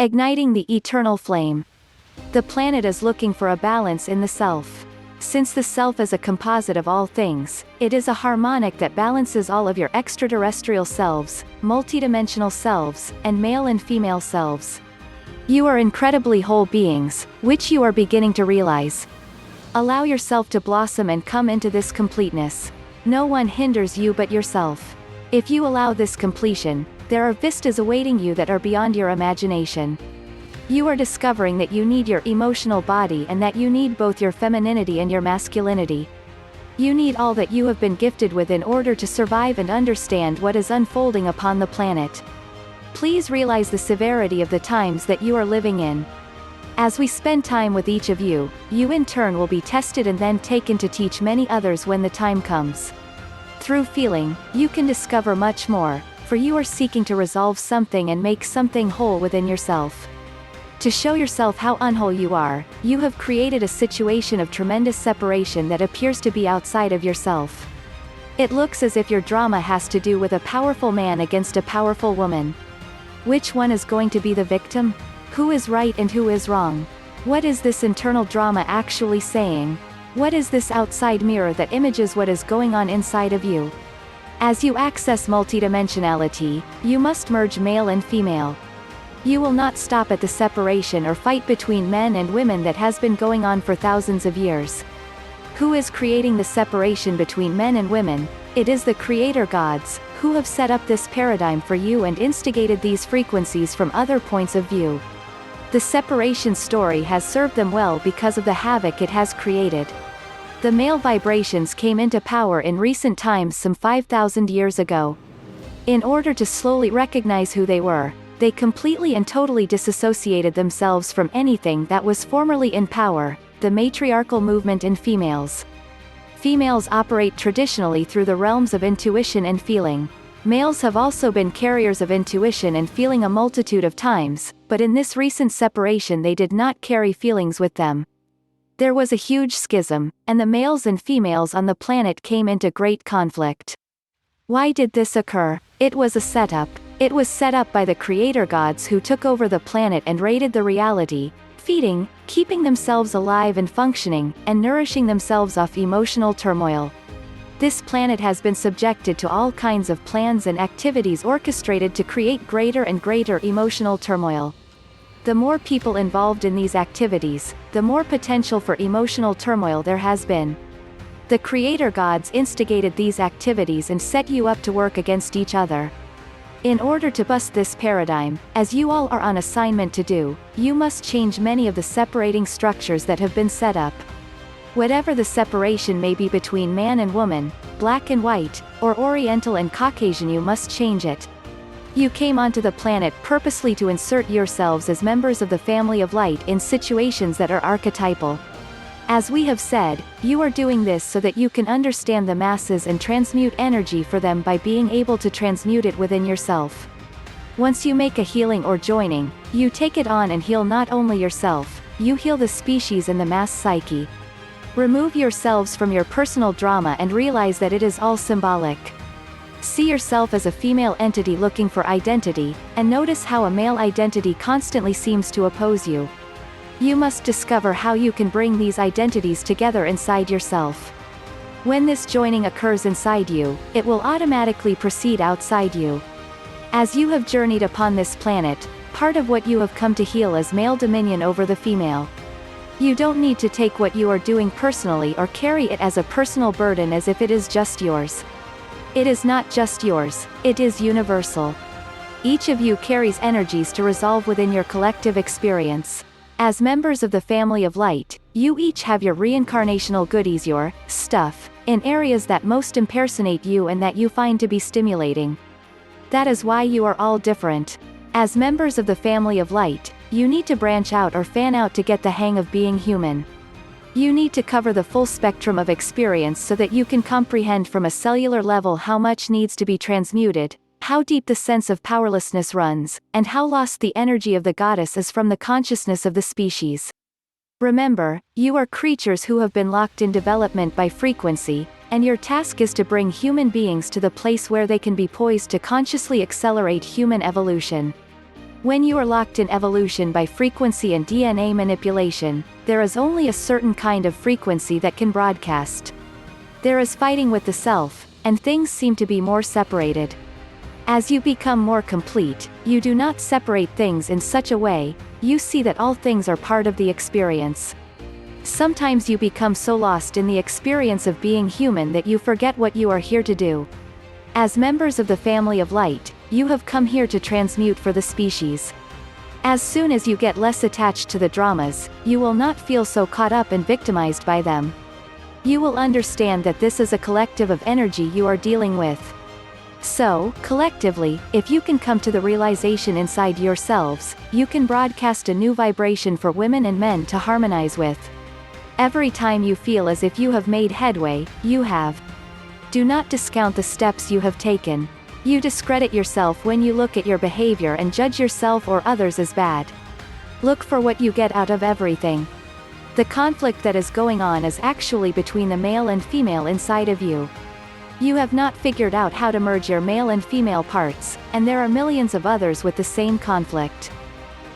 Igniting the eternal flame. The planet is looking for a balance in the self. Since the self is a composite of all things, it is a harmonic that balances all of your extraterrestrial selves, multidimensional selves, and male and female selves. You are incredibly whole beings, which you are beginning to realize. Allow yourself to blossom and come into this completeness. No one hinders you but yourself. If you allow this completion, there are vistas awaiting you that are beyond your imagination. You are discovering that you need your emotional body and that you need both your femininity and your masculinity. You need all that you have been gifted with in order to survive and understand what is unfolding upon the planet. Please realize the severity of the times that you are living in. As we spend time with each of you, you in turn will be tested and then taken to teach many others when the time comes. Through feeling, you can discover much more, for you are seeking to resolve something and make something whole within yourself. To show yourself how unwhole you are, you have created a situation of tremendous separation that appears to be outside of yourself. It looks as if your drama has to do with a powerful man against a powerful woman. Which one is going to be the victim? Who is right and who is wrong? What is this internal drama actually saying? What is this outside mirror that images what is going on inside of you? As you access multidimensionality, you must merge male and female. You will not stop at the separation or fight between men and women that has been going on for thousands of years. Who is creating the separation between men and women? It is the creator gods, who have set up this paradigm for you and instigated these frequencies from other points of view. The separation story has served them well because of the havoc it has created. The male vibrations came into power in recent times some 5,000 years ago. In order to slowly recognize who they were, they completely and totally disassociated themselves from anything that was formerly in power, the matriarchal movement in females. Females operate traditionally through the realms of intuition and feeling. Males have also been carriers of intuition and feeling a multitude of times, but in this recent separation they did not carry feelings with them. There was a huge schism, and the males and females on the planet came into great conflict. Why did this occur? It was a setup. It was set up by the creator gods who took over the planet and raided the reality, feeding, keeping themselves alive and functioning, and nourishing themselves off emotional turmoil. This planet has been subjected to all kinds of plans and activities orchestrated to create greater and greater emotional turmoil. The more people involved in these activities, the more potential for emotional turmoil there has been. The creator gods instigated these activities and set you up to work against each other. In order to bust this paradigm, as you all are on assignment to do, you must change many of the separating structures that have been set up. Whatever the separation may be between man and woman, black and white, or Oriental and Caucasian, you must change it. You came onto the planet purposely to insert yourselves as members of the family of light in situations that are archetypal. As we have said, you are doing this so that you can understand the masses and transmute energy for them by being able to transmute it within yourself. Once you make a healing or joining, you take it on and heal not only yourself, you heal the species and the mass psyche. Remove yourselves from your personal drama and realize that it is all symbolic. See yourself as a female entity looking for identity, and notice how a male identity constantly seems to oppose you. You must discover how you can bring these identities together inside yourself. When this joining occurs inside you, it will automatically proceed outside you. As you have journeyed upon this planet, part of what you have come to heal is male dominion over the female. You don't need to take what you are doing personally or carry it as a personal burden as if it is just yours. It is not just yours, it is universal. Each of you carries energies to resolve within your collective experience. As members of the family of light, you each have your reincarnational goodies, your stuff, in areas that most impersonate you and that you find to be stimulating. That is why you are all different. As members of the family of light, you need to branch out or fan out to get the hang of being human. You need to cover the full spectrum of experience so that you can comprehend from a cellular level how much needs to be transmuted, how deep the sense of powerlessness runs, and how lost the energy of the goddess is from the consciousness of the species. Remember, you are creatures who have been locked in development by frequency, and your task is to bring human beings to the place where they can be poised to consciously accelerate human evolution. When you are locked in evolution by frequency and DNA manipulation, there is only a certain kind of frequency that can broadcast. There is fighting with the self, and things seem to be more separated. As you become more complete, you do not separate things in such a way, you see that all things are part of the experience. Sometimes you become so lost in the experience of being human that you forget what you are here to do. As members of the family of light, you have come here to transmute for the species. As soon as you get less attached to the dramas, you will not feel so caught up and victimized by them. You will understand that this is a collective of energy you are dealing with. So, collectively, if you can come to the realization inside yourselves, you can broadcast a new vibration for women and men to harmonize with. Every time you feel as if you have made headway, you have. Do not discount the steps you have taken. You discredit yourself when you look at your behavior and judge yourself or others as bad. Look for what you get out of everything. The conflict that is going on is actually between the male and female inside of you. You have not figured out how to merge your male and female parts, and there are millions of others with the same conflict.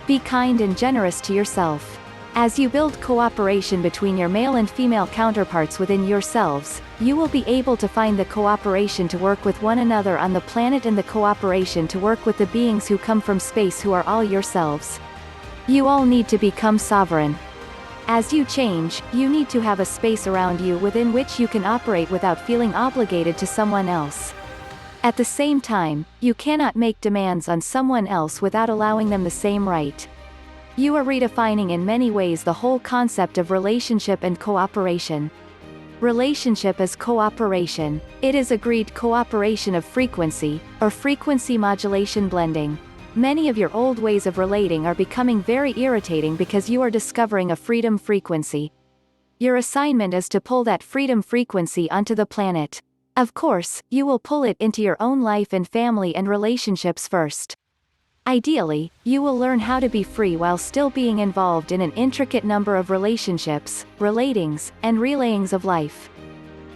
Be kind and generous to yourself. As you build cooperation between your male and female counterparts within yourselves, you will be able to find the cooperation to work with one another on the planet and the cooperation to work with the beings who come from space who are all yourselves. You all need to become sovereign. As you change, you need to have a space around you within which you can operate without feeling obligated to someone else. At the same time, you cannot make demands on someone else without allowing them the same right. You are redefining in many ways the whole concept of relationship and cooperation. Relationship is cooperation. It is agreed cooperation of frequency, or frequency modulation blending. Many of your old ways of relating are becoming very irritating because you are discovering a freedom frequency. Your assignment is to pull that freedom frequency onto the planet. Of course, you will pull it into your own life and family and relationships first. Ideally, you will learn how to be free while still being involved in an intricate number of relationships, relatings, and relayings of life.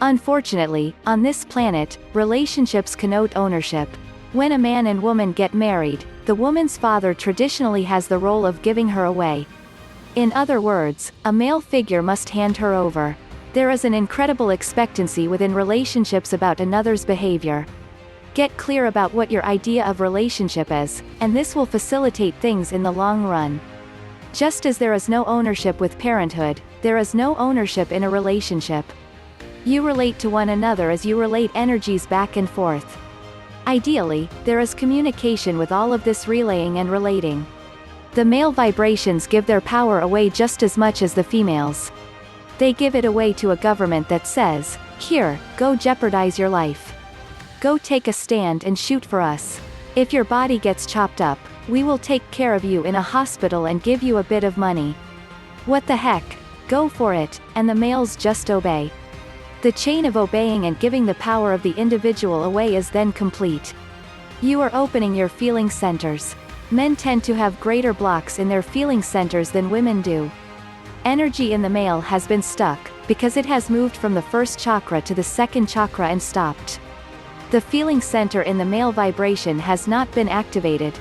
Unfortunately, on this planet, relationships connote ownership. When a man and woman get married, the woman's father traditionally has the role of giving her away. In other words, a male figure must hand her over. There is an incredible expectancy within relationships about another's behavior. Get clear about what your idea of relationship is, and this will facilitate things in the long run. Just as there is no ownership with parenthood, there is no ownership in a relationship. You relate to one another as you relate energies back and forth. Ideally, there is communication with all of this relaying and relating. The male vibrations give their power away just as much as the females. They give it away to a government that says, "Here, go jeopardize your life. Go take a stand and shoot for us. If your body gets chopped up, we will take care of you in a hospital and give you a bit of money. What the heck? Go for it," and the males just obey. The chain of obeying and giving the power of the individual away is then complete. You are opening your feeling centers. Men tend to have greater blocks in their feeling centers than women do. Energy in the male has been stuck, because it has moved from the first chakra to the second chakra and stopped. The feeling center in the male vibration has not been activated.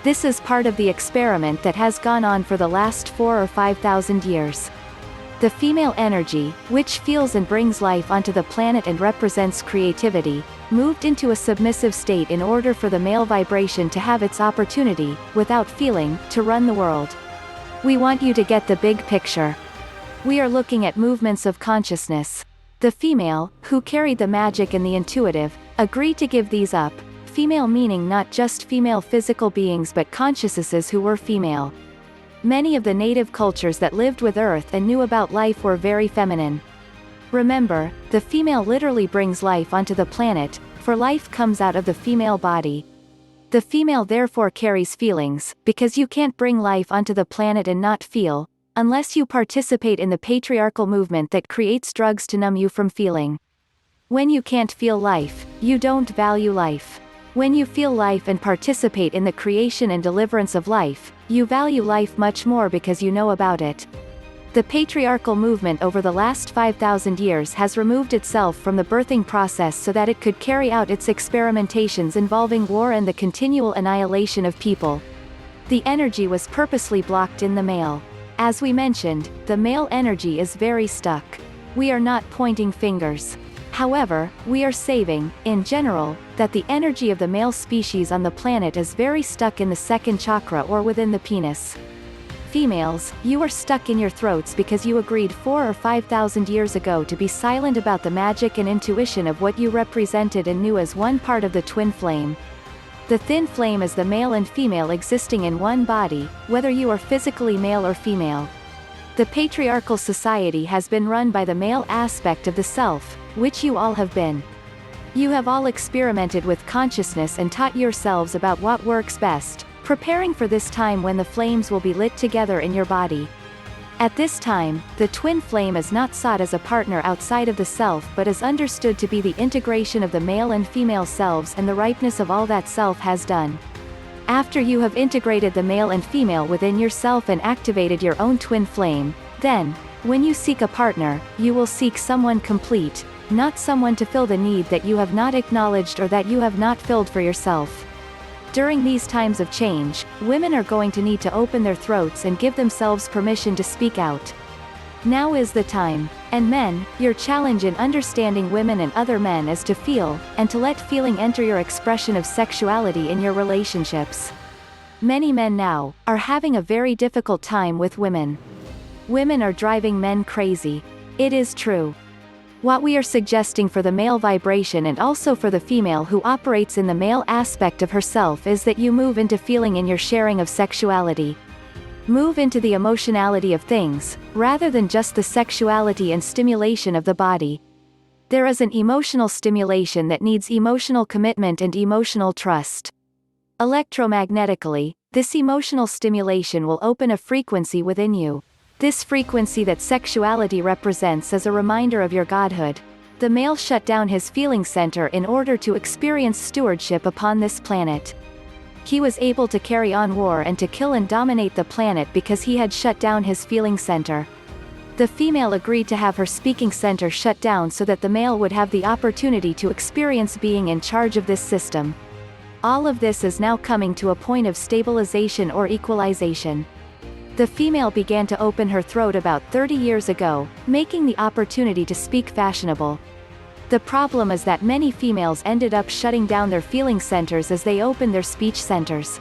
This is part of the experiment that has gone on for the last 4,000 or 5,000 years. The female energy, which feels and brings life onto the planet and represents creativity, moved into a submissive state in order for the male vibration to have its opportunity, without feeling, to run the world. We want you to get the big picture. We are looking at movements of consciousness. The female, who carried the magic and the intuitive, agreed to give these up. Female meaning not just female physical beings but consciousnesses who were female. Many of the native cultures that lived with Earth and knew about life were very feminine. Remember, the female literally brings life onto the planet, for life comes out of the female body. The female therefore carries feelings, because you can't bring life onto the planet and not feel, unless you participate in the patriarchal movement that creates drugs to numb you from feeling. When you can't feel life, you don't value life. When you feel life and participate in the creation and deliverance of life, you value life much more because you know about it. The patriarchal movement over the last 5,000 years has removed itself from the birthing process so that it could carry out its experimentations involving war and the continual annihilation of people. The energy was purposely blocked in the male. As we mentioned, the male energy is very stuck. We are not pointing fingers. However, we are saying, in general, that the energy of the male species on the planet is very stuck in the second chakra or within the penis. Females, you are stuck in your throats because you agreed 4 or 5,000 years ago to be silent about the magic and intuition of what you represented and knew as one part of the twin flame. The thin flame is the male and female existing in one body, whether you are physically male or female. The patriarchal society has been run by the male aspect of the self, which you all have been. You have all experimented with consciousness and taught yourselves about what works best, preparing for this time when the flames will be lit together in your body. At this time, the twin flame is not sought as a partner outside of the self but is understood to be the integration of the male and female selves and the ripeness of all that self has done. After you have integrated the male and female within yourself and activated your own twin flame, then, when you seek a partner, you will seek someone complete, not someone to fill the need that you have not acknowledged or that you have not filled for yourself. During these times of change, women are going to need to open their throats and give themselves permission to speak out. Now is the time. And men, your challenge in understanding women and other men is to feel, and to let feeling enter your expression of sexuality in your relationships. Many men now are having a very difficult time with women. Women are driving men crazy. It is true. What we are suggesting for the male vibration and also for the female who operates in the male aspect of herself is that you move into feeling in your sharing of sexuality. Move into the emotionality of things, rather than just the sexuality and stimulation of the body. There is an emotional stimulation that needs emotional commitment and emotional trust. Electromagnetically, this emotional stimulation will open a frequency within you. This frequency that sexuality represents is a reminder of your godhood. The male shut down his feeling center in order to experience stewardship upon this planet. He was able to carry on war and to kill and dominate the planet because he had shut down his feeling center. The female agreed to have her speaking center shut down so that the male would have the opportunity to experience being in charge of this system. All of this is now coming to a point of stabilization or equalization. The female began to open her throat about 30 years ago, making the opportunity to speak fashionable. The problem is that many females ended up shutting down their feeling centers as they opened their speech centers.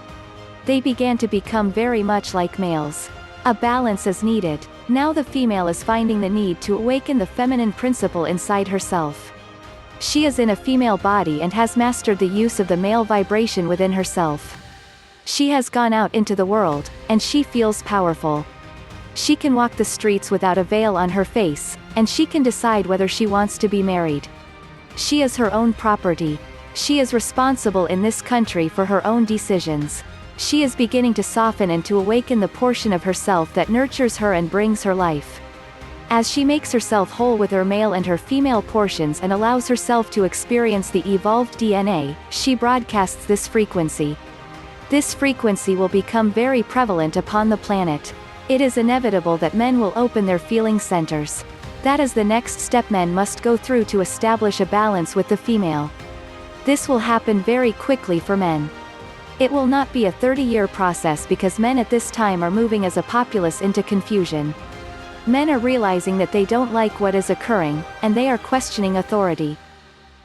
They began to become very much like males. A balance is needed. Now the female is finding the need to awaken the feminine principle inside herself. She is in a female body and has mastered the use of the male vibration within herself. She has gone out into the world, and she feels powerful. She can walk the streets without a veil on her face, and she can decide whether she wants to be married. She is her own property. She is responsible in this country for her own decisions. She is beginning to soften and to awaken the portion of herself that nurtures her and brings her life. As she makes herself whole with her male and her female portions and allows herself to experience the evolved DNA, she broadcasts this frequency. This frequency will become very prevalent upon the planet. It is inevitable that men will open their feeling centers. That is the next step men must go through to establish a balance with the female. This will happen very quickly for men. It will not be a 30-year process because men at this time are moving as a populace into confusion. Men are realizing that they don't like what is occurring, and they are questioning authority.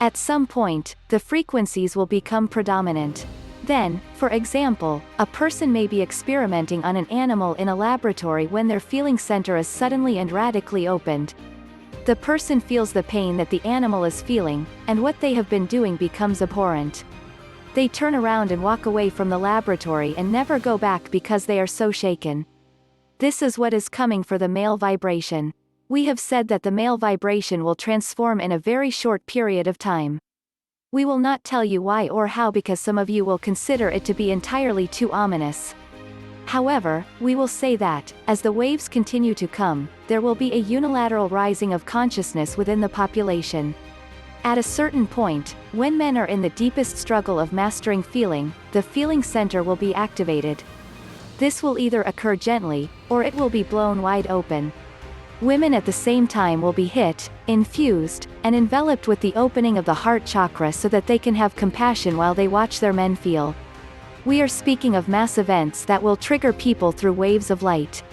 At some point, the frequencies will become predominant. Then, for example, a person may be experimenting on an animal in a laboratory when their feeling center is suddenly and radically opened. The person feels the pain that the animal is feeling, and what they have been doing becomes abhorrent. They turn around and walk away from the laboratory and never go back because they are so shaken. This is what is coming for the male vibration. We have said that the male vibration will transform in a very short period of time. We will not tell you why or how because some of you will consider it to be entirely too ominous. However, we will say that, as the waves continue to come, there will be a unilateral rising of consciousness within the population. At a certain point, when men are in the deepest struggle of mastering feeling, the feeling center will be activated. This will either occur gently, or it will be blown wide open. Women at the same time will be hit, infused, and enveloped with the opening of the heart chakra so that they can have compassion while they watch their men feel. We are speaking of mass events that will trigger people through waves of light.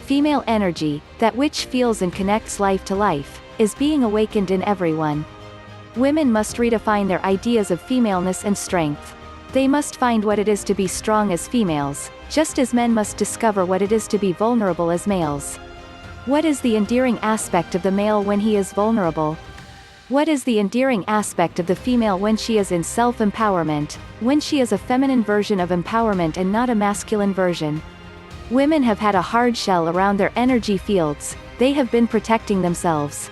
Female energy, that which feels and connects life to life, is being awakened in everyone. Women must redefine their ideas of femaleness and strength. They must find what it is to be strong as females, just as men must discover what it is to be vulnerable as males. What is the endearing aspect of the male when he is vulnerable? What is the endearing aspect of the female when she is in self-empowerment, when she is a feminine version of empowerment and not a masculine version? Women have had a hard shell around their energy fields, they have been protecting themselves.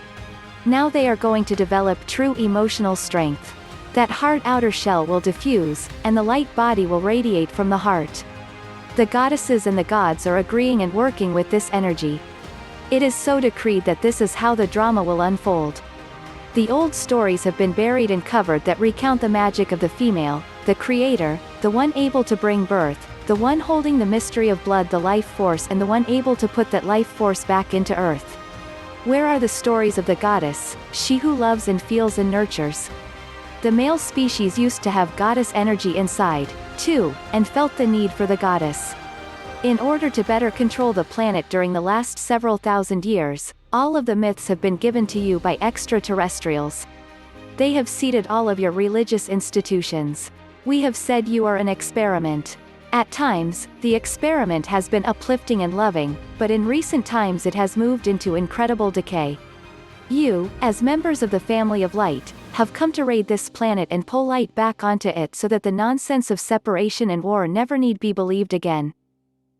Now they are going to develop true emotional strength. That hard outer shell will diffuse, and the light body will radiate from the heart. The goddesses and the gods are agreeing and working with this energy. It is so decreed that this is how the drama will unfold. The old stories have been buried and covered that recount the magic of the female, the creator, the one able to bring birth, the one holding the mystery of blood, the life force, and the one able to put that life force back into earth. Where are the stories of the goddess, she who loves and feels and nurtures? The male species used to have goddess energy inside, too, and felt the need for the goddess. In order to better control the planet during the last several thousand years, all of the myths have been given to you by extraterrestrials. They have seeded all of your religious institutions. We have said you are an experiment. At times, the experiment has been uplifting and loving, but in recent times it has moved into incredible decay. You, as members of the family of light, have come to raid this planet and pull light back onto it so that the nonsense of separation and war never need be believed again.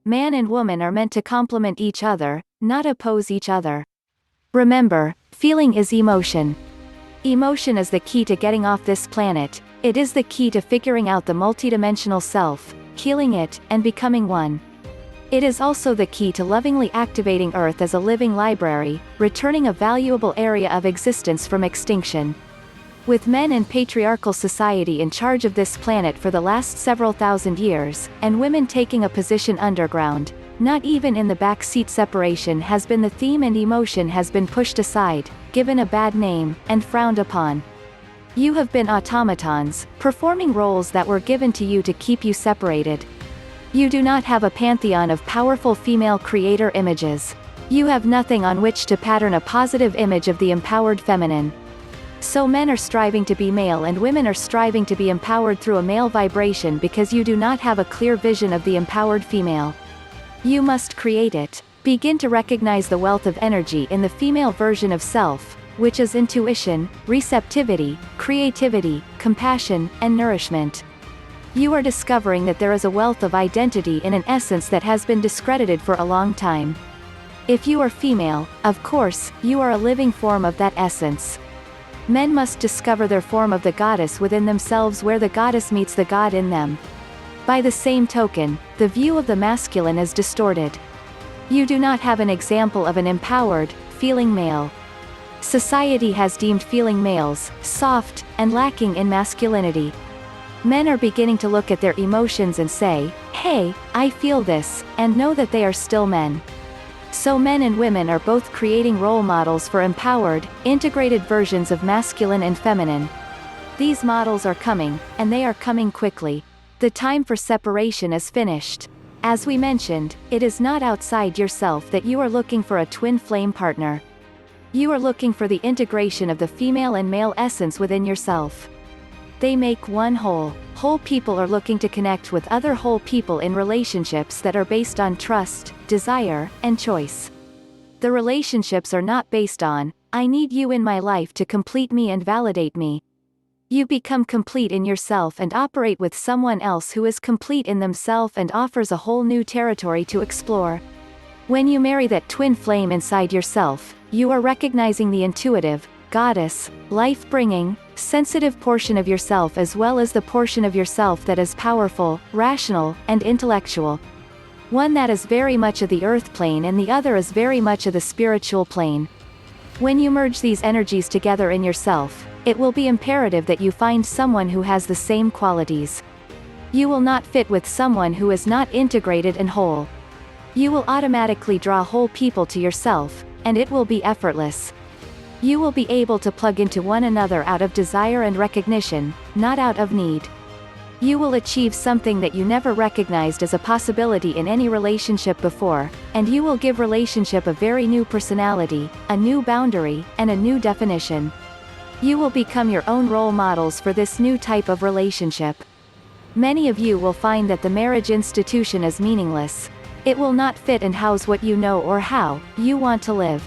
Man and woman are meant to complement each other, not oppose each other. Remember, feeling is emotion. Emotion is the key to getting off this planet, it is the key to figuring out the multidimensional self, healing it, and becoming one. It is also the key to lovingly activating Earth as a living library, returning a valuable area of existence from extinction. With men in patriarchal society in charge of this planet for the last several thousand years, and women taking a position underground, not even in the back seat, separation has been the theme and emotion has been pushed aside, given a bad name, and frowned upon. You have been automatons, performing roles that were given to you to keep you separated. You do not have a pantheon of powerful female creator images. You have nothing on which to pattern a positive image of the empowered feminine. So men are striving to be male and women are striving to be empowered through a male vibration because you do not have a clear vision of the empowered female. You must create it. Begin to recognize the wealth of energy in the female version of self, which is intuition, receptivity, creativity, compassion, and nourishment. You are discovering that there is a wealth of identity in an essence that has been discredited for a long time. If you are female, of course, you are a living form of that essence. Men must discover their form of the goddess within themselves, where the goddess meets the god in them. By the same token, the view of the masculine is distorted. You do not have an example of an empowered, feeling male. Society has deemed feeling males soft, and lacking in masculinity. Men are beginning to look at their emotions and say, "Hey, I feel this," and know that they are still men. So men and women are both creating role models for empowered, integrated versions of masculine and feminine. These models are coming, and they are coming quickly. The time for separation is finished. As we mentioned, it is not outside yourself that you are looking for a twin flame partner. You are looking for the integration of the female and male essence within yourself. They make one whole. Whole people are looking to connect with other whole people in relationships that are based on trust, desire, and choice. The relationships are not based on, "I need you in my life to complete me and validate me." You become complete in yourself and operate with someone else who is complete in themselves and offers a whole new territory to explore. When you marry that twin flame inside yourself, you are recognizing the intuitive, goddess, life-bringing, sensitive portion of yourself as well as the portion of yourself that is powerful, rational, and intellectual. One that is very much of the earth plane and the other is very much of the spiritual plane. When you merge these energies together in yourself, it will be imperative that you find someone who has the same qualities. You will not fit with someone who is not integrated and whole. You will automatically draw whole people to yourself, and it will be effortless. You will be able to plug into one another out of desire and recognition, not out of need. You will achieve something that you never recognized as a possibility in any relationship before, and you will give relationship a very new personality, a new boundary, and a new definition. You will become your own role models for this new type of relationship. Many of you will find that the marriage institution is meaningless. It will not fit and house what you know or how you want to live.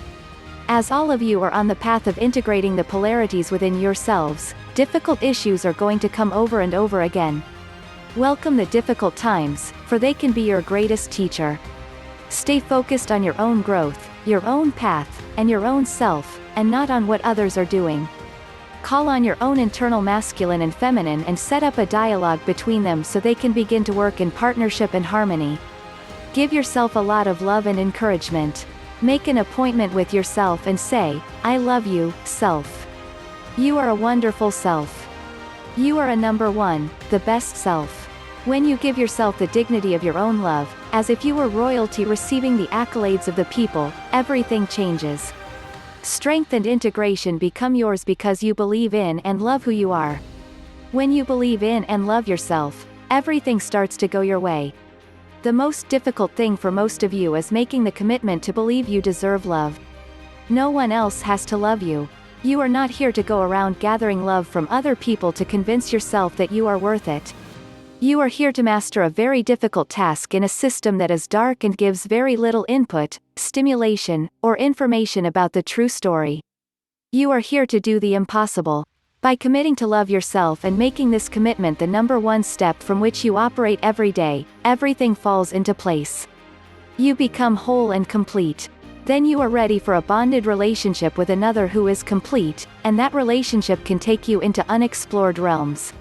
As all of you are on the path of integrating the polarities within yourselves, difficult issues are going to come over and over again. Welcome the difficult times, for they can be your greatest teacher. Stay focused on your own growth, your own path, and your own self, and not on what others are doing. Call on your own internal masculine and feminine and set up a dialogue between them so they can begin to work in partnership and harmony. Give yourself a lot of love and encouragement. Make an appointment with yourself and say, "I love you, self. You are a wonderful self. You are a number one, the best self." When you give yourself the dignity of your own love, as if you were royalty receiving the accolades of the people, everything changes. Strength and integration become yours because you believe in and love who you are. When you believe in and love yourself, everything starts to go your way. The most difficult thing for most of you is making the commitment to believe you deserve love. No one else has to love you. You are not here to go around gathering love from other people to convince yourself that you are worth it. You are here to master a very difficult task in a system that is dark and gives very little input, stimulation, or information about the true story. You are here to do the impossible. By committing to love yourself and making this commitment the number one step from which you operate every day, everything falls into place. You become whole and complete. Then you are ready for a bonded relationship with another who is complete, and that relationship can take you into unexplored realms.